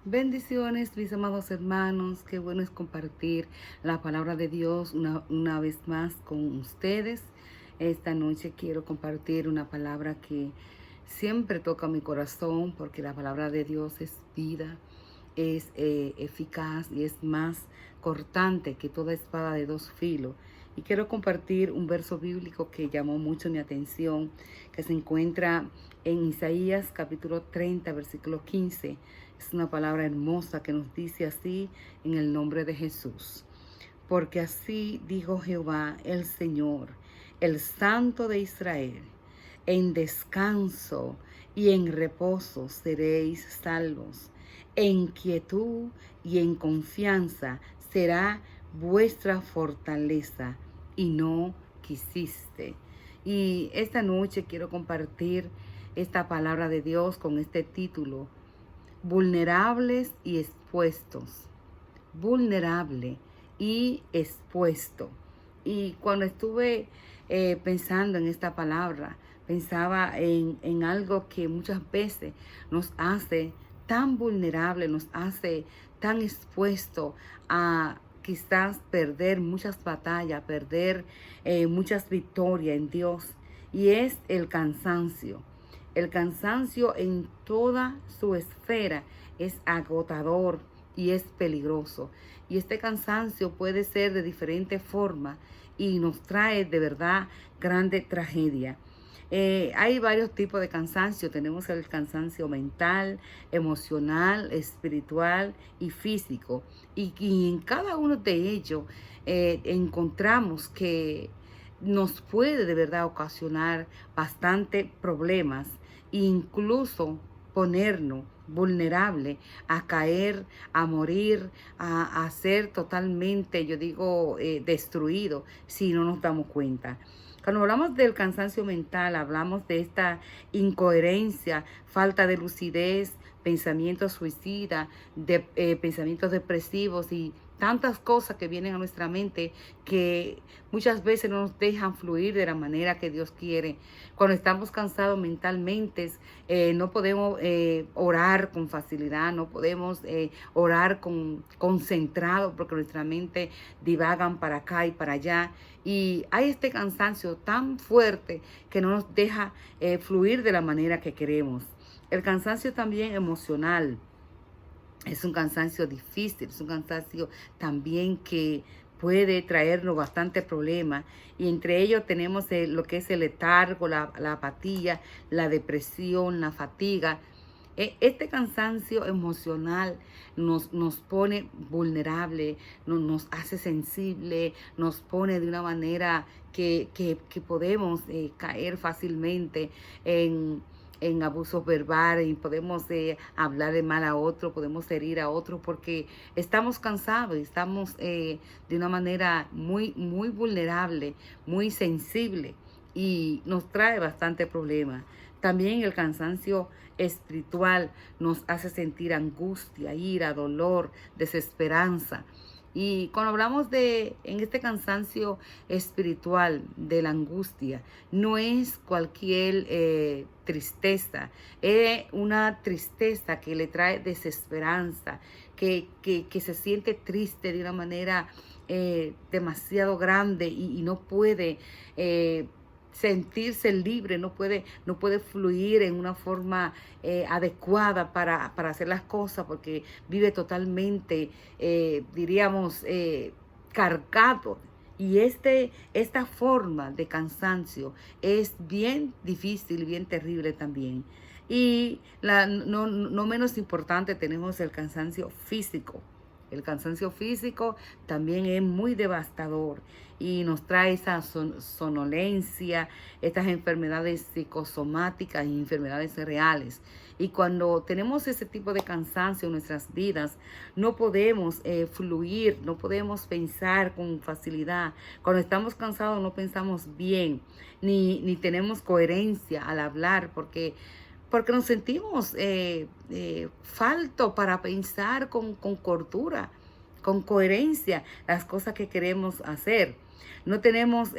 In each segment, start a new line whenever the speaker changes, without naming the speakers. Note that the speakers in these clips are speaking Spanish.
Bendiciones, mis amados hermanos. Qué bueno es compartir la palabra de Dios una vez más con ustedes. Esta noche quiero compartir una palabra que siempre toca mi corazón porque la palabra de Dios es vida, es eficaz y es más cortante que toda espada de dos filos. Y quiero compartir un verso bíblico que llamó mucho mi atención, que se encuentra en Isaías capítulo 30, versículo 15. Es una palabra hermosa que nos dice así en el nombre de Jesús. Porque así dijo Jehová el Señor, el Santo de Israel: en descanso y en reposo seréis salvos. En quietud y en confianza será vuestra fortaleza, y no quisiste. Y esta noche quiero compartir esta palabra de Dios con este título: vulnerables y expuestos. Vulnerable y expuesto. Y cuando estuve pensando en esta palabra, pensaba en algo que muchas veces nos hace tan vulnerable, nos hace tan expuesto a quizás perder muchas batallas, perder muchas victorias en Dios. Y es el cansancio. El cansancio en toda su esfera es agotador y es peligroso. Y este cansancio puede ser de diferentes formas y nos trae de verdad grande tragedia. Hay varios tipos de cansancio. Tenemos el cansancio mental, emocional, espiritual y físico. Y en cada uno de ellos encontramos que nos puede de verdad ocasionar bastante problemas, incluso ponernos vulnerable a caer, a morir, a ser totalmente, yo digo, destruido si no nos damos cuenta. Cuando hablamos del cansancio mental, hablamos de esta incoherencia, falta de lucidez, pensamientos suicidas, pensamientos depresivos y tantas cosas que vienen a nuestra mente que muchas veces no nos dejan fluir de la manera que Dios quiere. Cuando estamos cansados mentalmente, no podemos orar con facilidad, no podemos orar concentrado porque nuestra mente divagan para acá y para allá. Y hay este cansancio tan fuerte que no nos deja fluir de la manera que queremos. El cansancio también emocional. Es un cansancio difícil, es un cansancio también que puede traernos bastante problemas. Y entre ellos tenemos lo que es el letargo, la apatía, la depresión, la fatiga. Este cansancio emocional nos pone vulnerable, nos hace sensible, nos pone de una manera que podemos caer fácilmente en abusos verbales y podemos hablar de mal a otro, podemos herir a otro porque estamos cansados, estamos de una manera muy vulnerable, muy sensible y nos trae bastante problema. También el cansancio espiritual nos hace sentir angustia, ira, dolor, desesperanza. Y cuando hablamos en este cansancio espiritual, de la angustia, no es cualquier tristeza, es una tristeza que le trae desesperanza, que se siente triste de una manera demasiado grande y no puede sentirse libre, no puede fluir en una forma adecuada para hacer las cosas porque vive totalmente, diríamos, cargado. Y esta forma de cansancio es bien difícil, bien terrible también. Y no menos importante tenemos el cansancio físico. El cansancio físico también es muy devastador y nos trae esa sonolencia, estas enfermedades psicosomáticas y enfermedades reales. Y cuando tenemos ese tipo de cansancio en nuestras vidas, no podemos fluir, no podemos pensar con facilidad. Cuando estamos cansados no pensamos bien, ni tenemos coherencia al hablar, porque nos sentimos falto para pensar con cordura, con coherencia, las cosas que queremos hacer. No tenemos,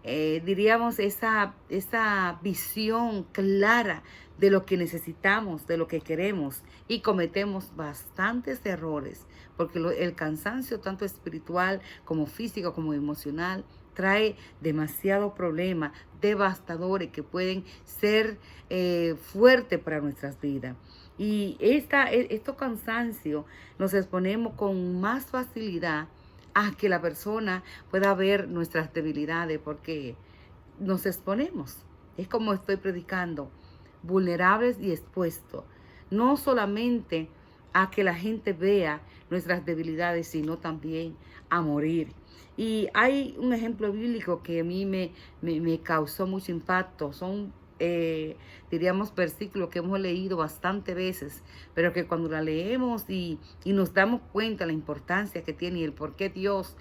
diríamos, esa visión clara de lo que necesitamos, de lo que queremos, y cometemos bastantes errores, porque el cansancio tanto espiritual como físico como emocional trae demasiado problema, devastadores que pueden ser fuertes para nuestras vidas. Y estos cansancios nos exponemos con más facilidad a que la persona pueda ver nuestras debilidades, porque nos exponemos. Es como estoy predicando, vulnerables y expuestos. No solamente a que la gente vea nuestras debilidades, sino también a morir. Y hay un ejemplo bíblico que a mí me causó mucho impacto. Son, diríamos, versículos que hemos leído bastantes veces, pero que cuando la leemos y nos damos cuenta de la importancia que tiene y el por qué Dios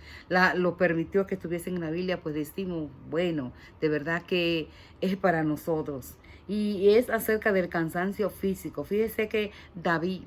lo permitió que estuviesen en la Biblia, pues decimos, bueno, de verdad que es para nosotros. Y es acerca del cansancio físico. Fíjese que David,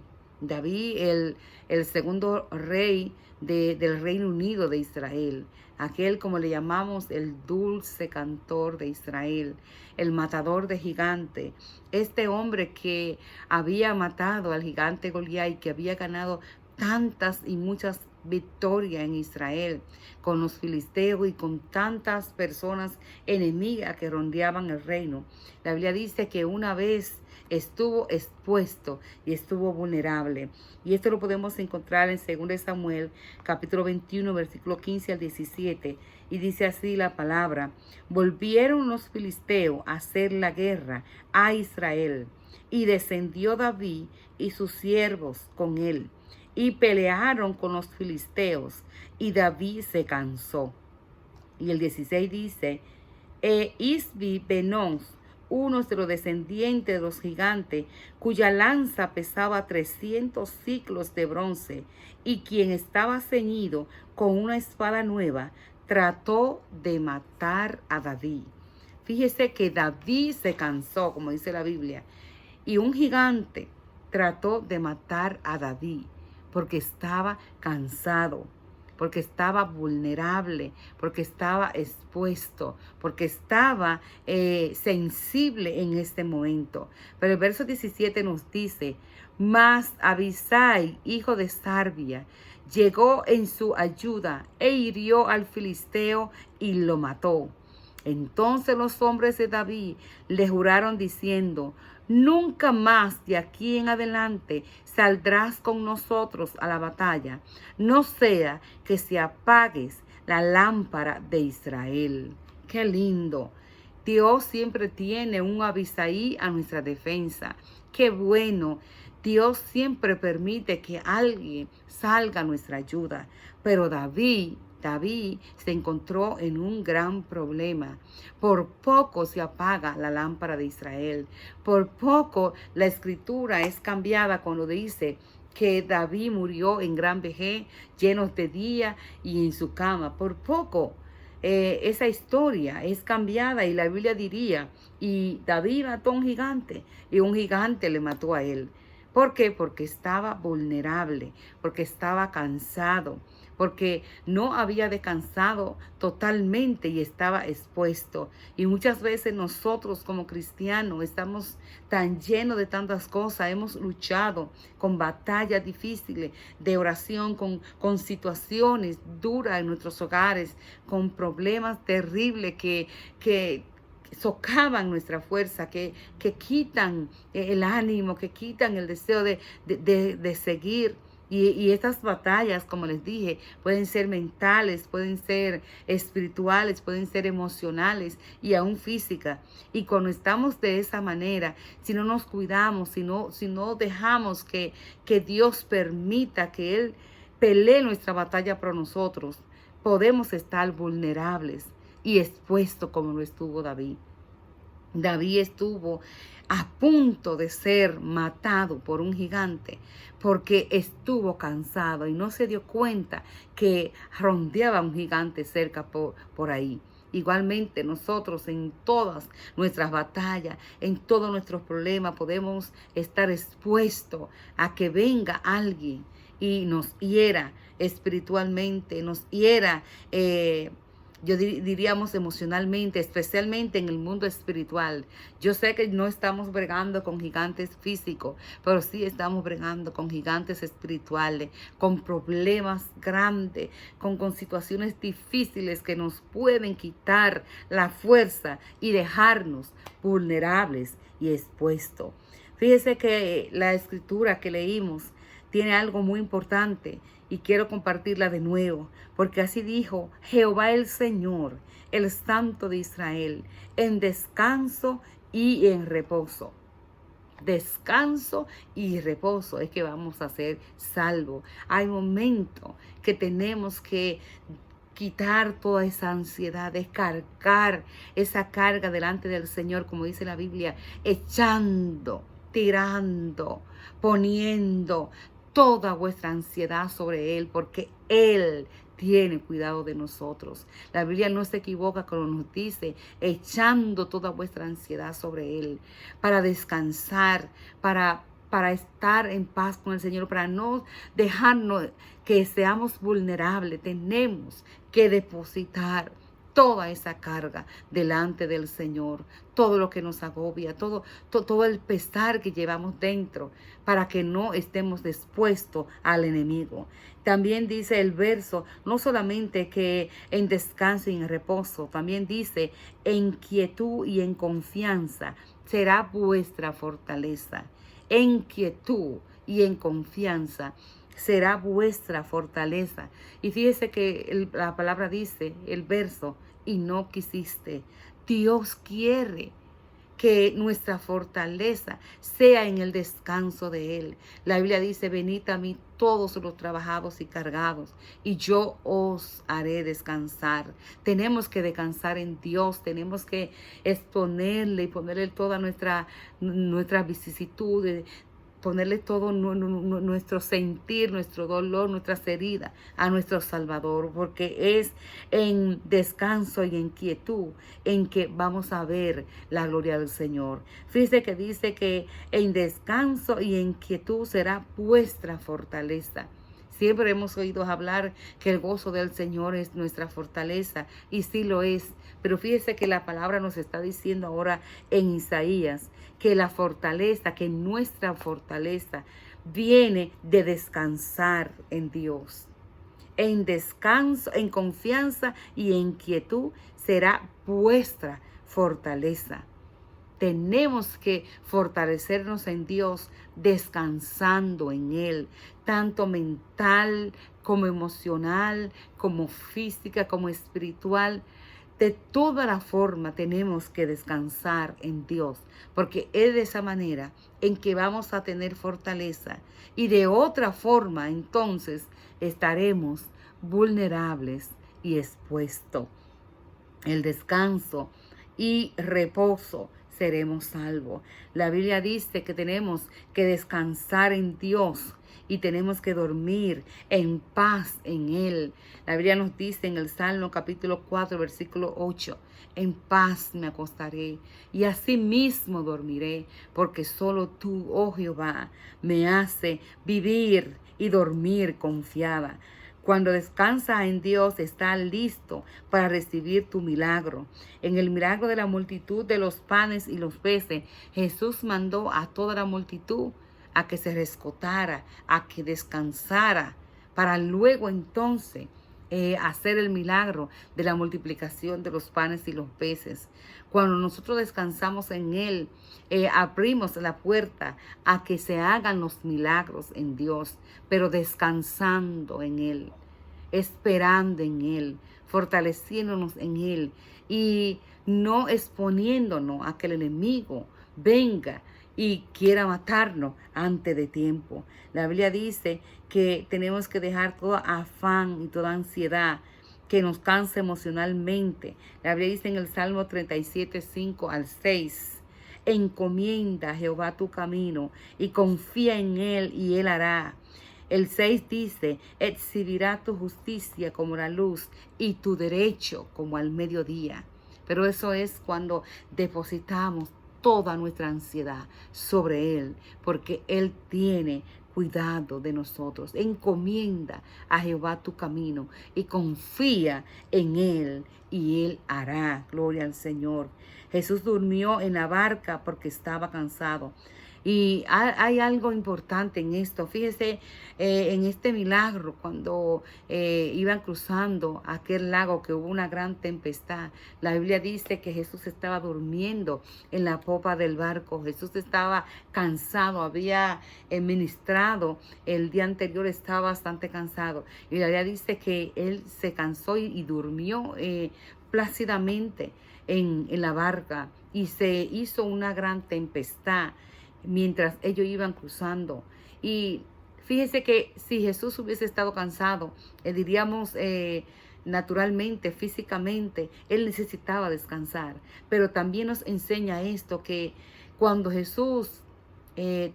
el segundo rey del Reino Unido de Israel, aquel como le llamamos el dulce cantor de Israel, el matador de gigantes, este hombre que había matado al gigante Goliat y que había ganado tantas y muchas victorias en Israel con los filisteos y con tantas personas enemigas que rondeaban el reino. La Biblia dice que una vez estuvo expuesto y estuvo vulnerable. Y esto lo podemos encontrar en 2 Samuel, capítulo 21, versículo 15 al 17. Y dice así la palabra: volvieron los filisteos a hacer la guerra a Israel, y descendió David y sus siervos con él, y pelearon con los filisteos, y David se cansó. Y el 16 dice: Isbi Benón, uno de los descendientes de los gigantes, cuya lanza pesaba 300 ciclos de bronce, y quien estaba ceñido con una espada nueva, trató de matar a David. Fíjese que David se cansó, como dice la Biblia, y un gigante trató de matar a David porque estaba cansado, porque estaba vulnerable, porque estaba expuesto, porque estaba sensible en este momento. Pero el verso 17 nos dice: mas Abisai, hijo de Sarbia, llegó en su ayuda e hirió al filisteo y lo mató. Entonces los hombres de David le juraron diciendo: nunca más de aquí en adelante saldrás con nosotros a la batalla, no sea que se apagues la lámpara de Israel. Qué lindo. Dios siempre tiene un Abisai a nuestra defensa. Qué bueno. Dios siempre permite que alguien salga a nuestra ayuda. Pero David se encontró en un gran problema. Por poco se apaga la lámpara de Israel. Por poco la escritura es cambiada cuando dice que David murió en gran vejez, lleno de día y en su cama. Por poco esa historia es cambiada y la Biblia diría: y David mató a un gigante y un gigante le mató a él. ¿Por qué? Porque estaba vulnerable, porque estaba cansado, porque no había descansado totalmente y estaba expuesto. Y muchas veces nosotros como cristianos estamos tan llenos de tantas cosas, hemos luchado con batallas difíciles de oración, con situaciones duras en nuestros hogares, con problemas terribles que socavan nuestra fuerza, que quitan el ánimo, que quitan el deseo de seguir. Y estas batallas, como les dije, pueden ser mentales, pueden ser espirituales, pueden ser emocionales y aún físicas. Y cuando estamos de esa manera, si no nos cuidamos, si no dejamos que Dios permita que Él pelee nuestra batalla por nosotros, podemos estar vulnerables y expuesto como lo estuvo David. David estuvo a punto de ser matado por un gigante porque estuvo cansado y no se dio cuenta que rondeaba un gigante cerca por ahí. Igualmente nosotros en todas nuestras batallas, en todos nuestros problemas, podemos estar expuestos a que venga alguien y nos hiera espiritualmente, nos hiera diríamos emocionalmente, especialmente en el mundo espiritual. Yo sé que no estamos bregando con gigantes físicos, pero sí estamos bregando con gigantes espirituales, con problemas grandes, con situaciones difíciles que nos pueden quitar la fuerza y dejarnos vulnerables y expuestos. Fíjese que la escritura que leímos tiene algo muy importante y quiero compartirla de nuevo, porque así dijo Jehová el Señor, el Santo de Israel, en descanso y en reposo. Descanso y reposo es que vamos a ser salvos. Hay momentos que tenemos que quitar toda esa ansiedad, descargar esa carga delante del Señor, como dice la Biblia, echando, tirando, poniendo toda vuestra ansiedad sobre Él, porque Él tiene cuidado de nosotros. La Biblia no se equivoca cuando nos dice, echando toda vuestra ansiedad sobre Él, para descansar, para estar en paz con el Señor, para no dejarnos que seamos vulnerables. Tenemos que depositar toda esa carga delante del Señor, todo lo que nos agobia, todo el pesar que llevamos dentro, para que no estemos expuestos al enemigo. También dice el verso, no solamente que en descanso y en reposo, también dice en quietud y en confianza será vuestra fortaleza. En quietud y en confianza será vuestra fortaleza. Y fíjese que la palabra dice, el verso, y no quisiste. Dios quiere que nuestra fortaleza sea en el descanso de Él. La Biblia dice, venid a mí todos los trabajados y cargados, y yo os haré descansar. Tenemos que descansar en Dios, tenemos que exponerle y ponerle toda nuestra vicisitud, ponerle todo nuestro sentir, nuestro dolor, nuestras heridas a nuestro Salvador, porque es en descanso y en quietud en que vamos a ver la gloria del Señor. Fíjese que dice que en descanso y en quietud será vuestra fortaleza. Siempre hemos oído hablar que el gozo del Señor es nuestra fortaleza, y sí lo es. Pero fíjese que la palabra nos está diciendo ahora en Isaías que la fortaleza, que nuestra fortaleza viene de descansar en Dios. En descanso, en confianza y en quietud será vuestra fortaleza. Tenemos que fortalecernos en Dios, descansando en Él, tanto mental como emocional, como física, como espiritual. De toda la forma tenemos que descansar en Dios, porque es de esa manera en que vamos a tener fortaleza, y de otra forma entonces estaremos vulnerables y expuestos. El descanso y reposo seremos salvos. La Biblia dice que tenemos que descansar en Dios y tenemos que dormir en paz en Él. La Biblia nos dice en el Salmo capítulo 4, versículo 8, en paz me acostaré y asimismo dormiré, porque solo tú, oh Jehová, me hace vivir y dormir confiada. Cuando descansa en Dios, está listo para recibir tu milagro. En el milagro de la multitud de los panes y los peces, Jesús mandó a toda la multitud a que se rescatara, a que descansara, para luego entonces hacer el milagro de la multiplicación de los panes y los peces. Cuando nosotros descansamos en Él, abrimos la puerta a que se hagan los milagros en Dios, pero descansando en Él, esperando en Él, fortaleciéndonos en Él y no exponiéndonos a que el enemigo venga y quiera matarnos antes de tiempo. La Biblia dice que tenemos que dejar todo afán y toda ansiedad que nos canse emocionalmente. La Biblia dice en el Salmo 37, 5 al 6, encomienda a Jehová tu camino y confía en Él y Él hará. El 6 dice, exhibirá tu justicia como la luz y tu derecho como al mediodía. Pero eso es cuando depositamos toda nuestra ansiedad sobre Él, porque Él tiene cuidado de nosotros. Encomienda a Jehová tu camino y confía en Él y Él hará. Gloria al Señor. Jesús durmió en la barca porque estaba cansado. Y hay algo importante en esto. Fíjese en este milagro, cuando iban cruzando aquel lago, que hubo una gran tempestad. La Biblia dice que Jesús estaba durmiendo en la popa del barco. Jesús estaba cansado, había ministrado el día anterior, estaba bastante cansado. Y la Biblia dice que él se cansó y durmió plácidamente en la barca. Y se hizo una gran tempestad mientras ellos iban cruzando. Y fíjese que si Jesús hubiese estado cansado, diríamos naturalmente, físicamente, Él necesitaba descansar. Pero también nos enseña esto, que cuando Jesús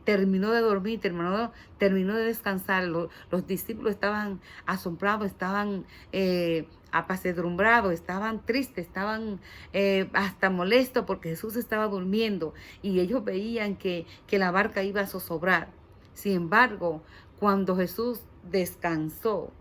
terminó de dormir, terminó de descansar, los discípulos estaban asombrados, estaban apesadumbrados, estaban tristes, estaban hasta molestos porque Jesús estaba durmiendo y ellos veían que la barca iba a zozobrar. Sin embargo, cuando Jesús descansó,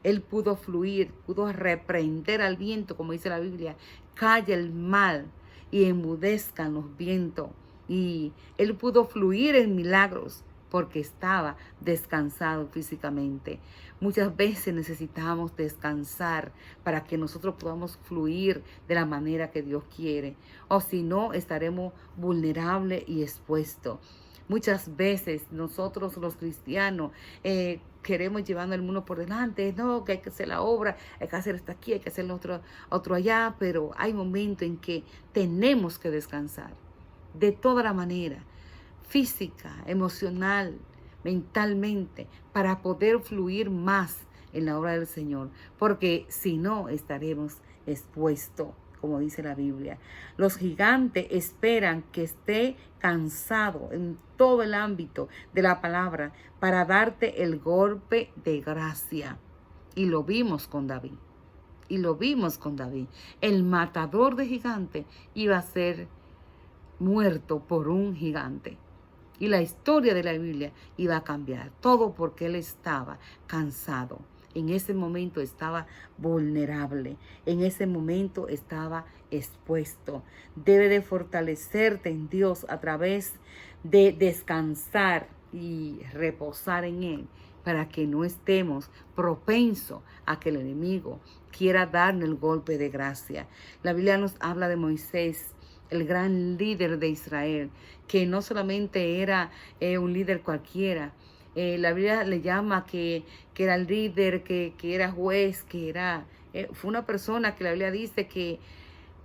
Él pudo fluir, pudo reprender al viento, como dice la Biblia, calla el mal y enmudezcan los vientos. Y Él pudo fluir en milagros porque estaba descansado físicamente. Muchas veces necesitamos descansar para que nosotros podamos fluir de la manera que Dios quiere. O si no, estaremos vulnerables y expuestos. Muchas veces nosotros los cristianos queremos llevando el mundo por delante, no, que hay que hacer la obra, hay que hacer esto aquí, hay que hacer lo otro allá, pero hay momentos en que tenemos que descansar de toda la manera, física, emocional, mentalmente, para poder fluir más en la obra del Señor, porque si no estaremos expuestos, como dice la Biblia. Los gigantes esperan que esté cansado en todo el ámbito de la palabra para darte el golpe de gracia. Y lo vimos con David. El matador de gigantes iba a ser muerto por un gigante. Y la historia de la Biblia iba a cambiar. Todo porque él estaba cansado. En ese momento estaba vulnerable. En ese momento estaba expuesto. Debe de fortalecerte en Dios a través de descansar y reposar en Él, para que no estemos propensos a que el enemigo quiera darnos el golpe de gracia. La Biblia nos habla de Moisés, el gran líder de Israel, que no solamente era un líder cualquiera. La Biblia le llama que era el líder, que era juez, fue una persona que la Biblia dice que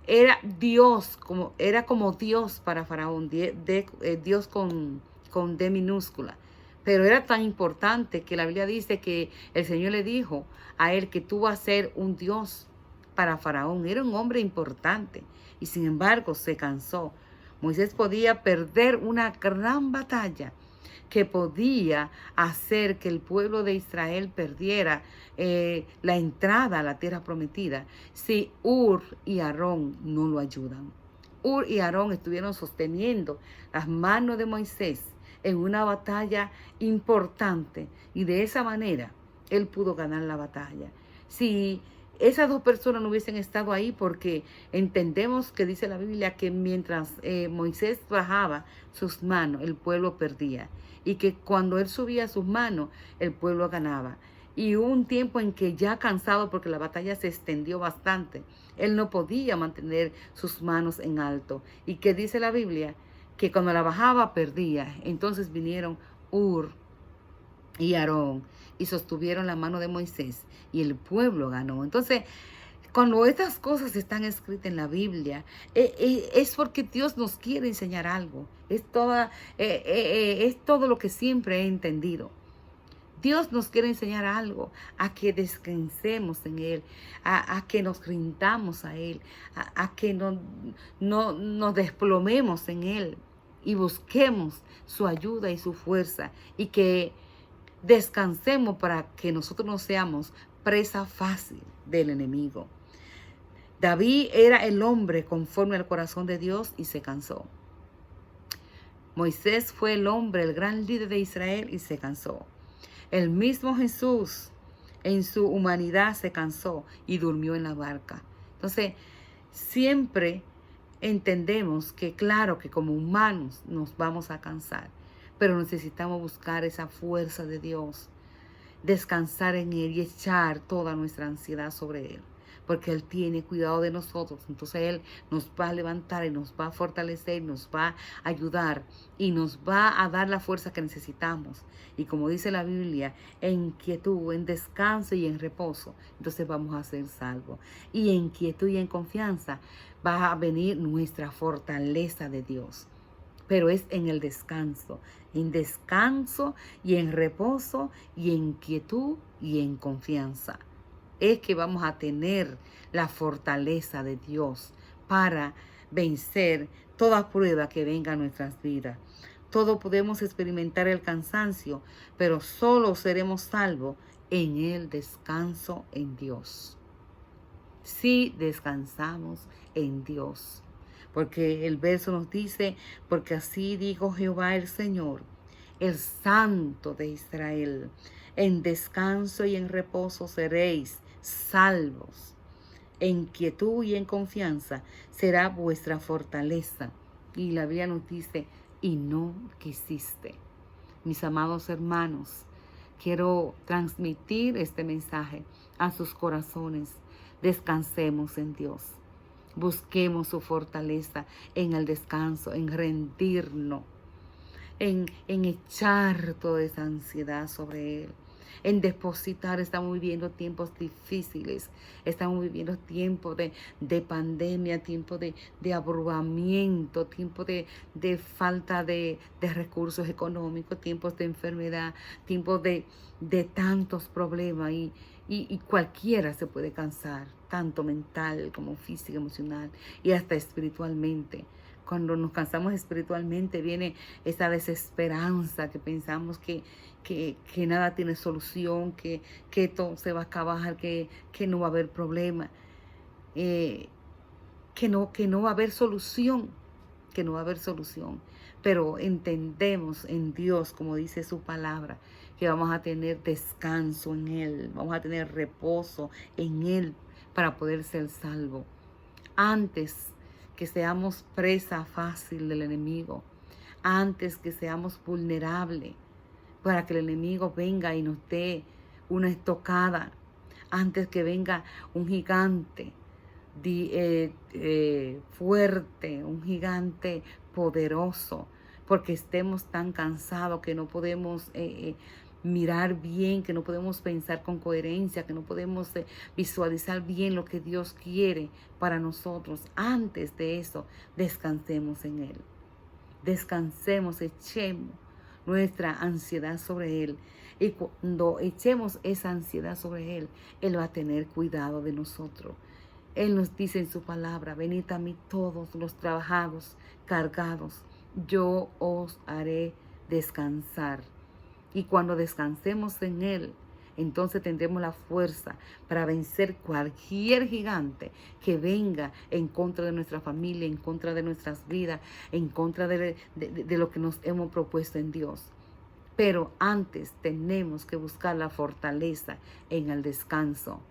era Dios, era como Dios para Faraón, Dios con D minúscula. Pero era tan importante que la Biblia dice que el Señor le dijo a él que tú vas a ser un Dios para Faraón. Era un hombre importante y sin embargo se cansó. Moisés podía perder una gran batalla que podía hacer que el pueblo de Israel perdiera la entrada a la tierra prometida si Hur y Aarón no lo ayudan. Hur y Aarón estuvieron sosteniendo las manos de Moisés en una batalla importante y de esa manera él pudo ganar la batalla. Si esas dos personas no hubiesen estado ahí, porque entendemos que dice la Biblia que mientras Moisés bajaba sus manos, el pueblo perdía. Y que cuando él subía sus manos, el pueblo ganaba. Y hubo un tiempo en que ya cansado, porque la batalla se extendió bastante, él no podía mantener sus manos en alto. Y que dice la Biblia que cuando la bajaba, perdía. Entonces vinieron Hur y Aarón y sostuvieron la mano de Moisés y el pueblo ganó. Entonces, cuando estas cosas están escritas en la Biblia, es porque Dios nos quiere enseñar algo. Es todo lo que siempre he entendido. Dios nos quiere enseñar algo, a que descansemos en Él, a que nos rindamos a Él, a que no nos desplomemos en Él y busquemos su ayuda y su fuerza, y que descansemos para que nosotros no seamos presa fácil del enemigo. David era el hombre conforme al corazón de Dios y se cansó. Moisés fue el hombre, el gran líder de Israel y se cansó. El mismo Jesús en su humanidad se cansó y durmió en la barca. Entonces, siempre entendemos que claro que como humanos nos vamos a cansar, pero necesitamos buscar esa fuerza de Dios, descansar en Él y echar toda nuestra ansiedad sobre Él, porque Él tiene cuidado de nosotros. Entonces Él nos va a levantar y nos va a fortalecer, nos va a ayudar y nos va a dar la fuerza que necesitamos. Y como dice la Biblia, en quietud, en descanso y en reposo, entonces vamos a ser salvos. Y en quietud y en confianza va a venir nuestra fortaleza de Dios. Pero es en el descanso y en reposo y en quietud y en confianza. Es que vamos a tener la fortaleza de Dios para vencer toda prueba que venga a nuestras vidas. Todos podemos experimentar el cansancio, pero solo seremos salvos en el descanso en Dios. Si descansamos en Dios. Porque el verso nos dice, porque así dijo Jehová el Señor, el Santo de Israel, en descanso y en reposo seréis salvos. En quietud y en confianza será vuestra fortaleza. Y la Biblia nos dice, y no quisiste. Mis amados hermanos, quiero transmitir este mensaje a sus corazones. Descansemos en Dios. Busquemos su fortaleza en el descanso, en rendirnos, en echar toda esa ansiedad sobre Él, en depositar. Estamos viviendo tiempos difíciles, estamos viviendo tiempos de pandemia, tiempos de abrumamiento, tiempos de falta de recursos económicos, tiempos de enfermedad, tiempos de tantos problemas y cualquiera se puede cansar, tanto mental como física, emocional y hasta espiritualmente. Cuando nos cansamos espiritualmente viene esa desesperanza que pensamos que nada tiene solución, que todo se va a acabar, que no va a haber problema, que no va a haber solución, que no va a haber solución. Pero entendemos en Dios, como dice su palabra, que vamos a tener descanso en Él, vamos a tener reposo en Él para poder ser salvos. Antes que seamos presa fácil del enemigo, antes que seamos vulnerables para que el enemigo venga y nos dé una estocada, antes que venga un gigante fuerte, un gigante poderoso, porque estemos tan cansados que no podemos mirar bien, que no podemos pensar con coherencia, que no podemos visualizar bien lo que Dios quiere para nosotros. Antes de eso, descansemos en Él. Descansemos, echemos nuestra ansiedad sobre Él. Y cuando echemos esa ansiedad sobre Él, Él va a tener cuidado de nosotros. Él nos dice en su palabra, venid a mí todos los trabajados, cargados, yo os haré descansar. Y cuando descansemos en Él, entonces tendremos la fuerza para vencer cualquier gigante que venga en contra de nuestra familia, en contra de nuestras vidas, en contra de lo que nos hemos propuesto en Dios. Pero antes tenemos que buscar la fortaleza en el descanso.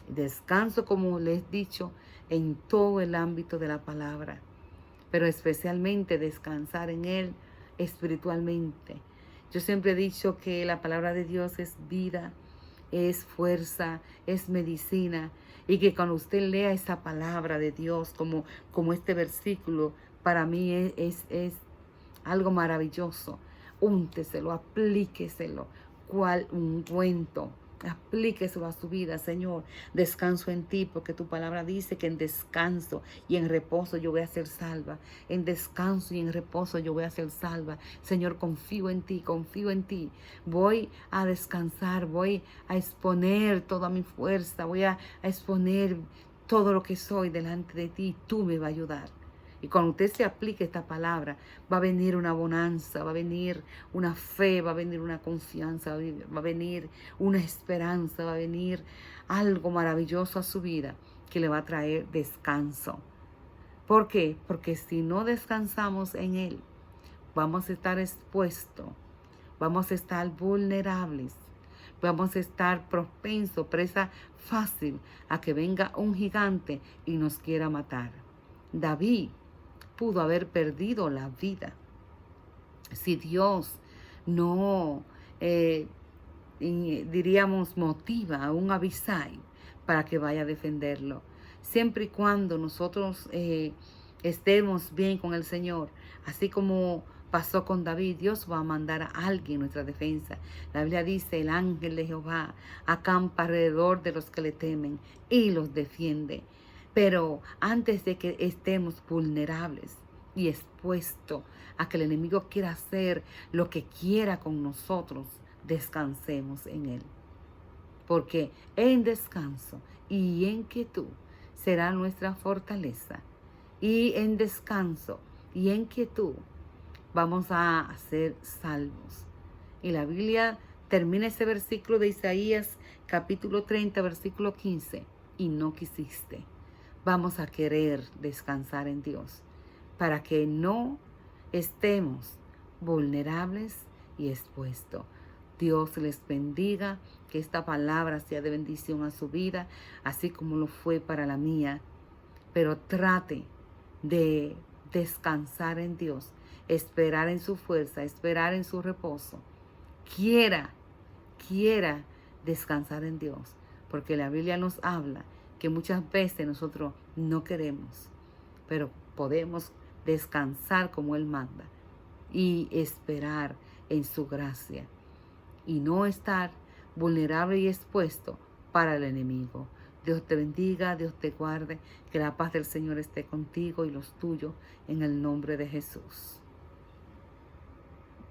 Descanso, como les he dicho, en todo el ámbito de la palabra, pero especialmente descansar en Él espiritualmente. Yo siempre he dicho que la palabra de Dios es vida, es fuerza, es medicina, y que cuando usted lea esa palabra de Dios, como este versículo, para mí es algo maravilloso. Únteselo, aplíqueselo, cual ungüento. Aplíqueselo a su vida, Señor. Descanso en ti, porque tu palabra dice que en descanso y en reposo yo voy a ser salva. En descanso y en reposo yo voy a ser salva. Señor, confío en ti, confío en ti. Voy a descansar, voy a exponer toda mi fuerza, voy a exponer todo lo que soy delante de ti. Tú me vas a ayudar. Y cuando usted se aplique esta palabra, va a venir una bonanza, va a venir una fe, va a venir una confianza, va a venir una esperanza, va a venir algo maravilloso a su vida que le va a traer descanso. ¿Por qué? Porque si no descansamos en Él, vamos a estar expuestos, vamos a estar vulnerables, vamos a estar propensos, presa fácil a que venga un gigante y nos quiera matar. David pudo haber perdido la vida si Dios no, diríamos, motiva a un Abisai para que vaya a defenderlo. Siempre y cuando nosotros estemos bien con el Señor, así como pasó con David, Dios va a mandar a alguien en nuestra defensa. La Biblia dice, el ángel de Jehová acampa alrededor de los que le temen y los defiende. Pero antes de que estemos vulnerables y expuestos a que el enemigo quiera hacer lo que quiera con nosotros, descansemos en Él. Porque en descanso y en quietud será nuestra fortaleza. Y en descanso y en quietud vamos a ser salvos. Y la Biblia termina ese versículo de Isaías capítulo 30, versículo 15. Y no quisiste. Vamos a querer descansar en Dios para que no estemos vulnerables y expuestos. Dios les bendiga, que esta palabra sea de bendición a su vida, así como lo fue para la mía. Pero trate de descansar en Dios, esperar en su fuerza, esperar en su reposo. Quiera descansar en Dios, porque la Biblia nos habla que muchas veces nosotros no queremos, pero podemos descansar como Él manda y esperar en su gracia y no estar vulnerable y expuesto para el enemigo. Dios te bendiga, Dios te guarde, que la paz del Señor esté contigo y los tuyos en el nombre de Jesús.